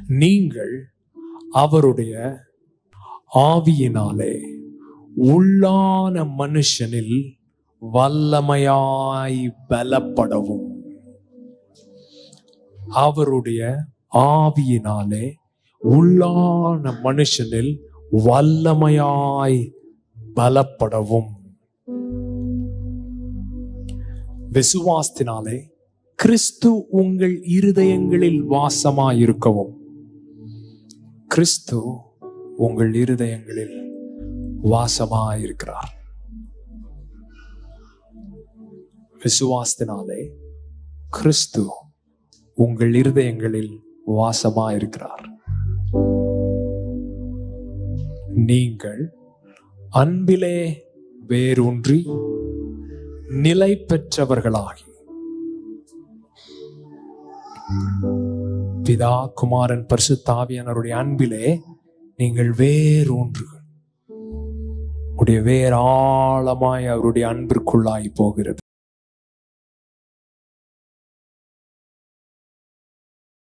நீங்கள் அவருடைய ஆவியினாலே உள்ளான மனுஷனில் வல்லமையாய் பலப்படவும். அவருடைய ஆவியினாலே உள்ளான மனுஷனில் வல்லமையாய் பலப்படவும். விசுவாசத்தினாலே கிறிஸ்து உங்கள் இருதயங்களில் வாசமாயிருக்கவும். கிறிஸ்து உங்கள் இருதயங்களில் வாசமாயிருக்கிறார். விசுவாசத்தினாலே கிறிஸ்து உங்கள் இருதயங்களில் வாசமாயிருக்கிறார். நீங்கள் அன்பிலே வேரூன்றி நிலை பெற்றவர்களாகி பிதா குமாரன் பரிசுத்த ஆவியானவருடைய அன்பிலே நீங்கள் வேரூன்று, உடைய வேர் ஆழமாய் அவருடைய அன்பிற்குள்ளாய் போகிறது.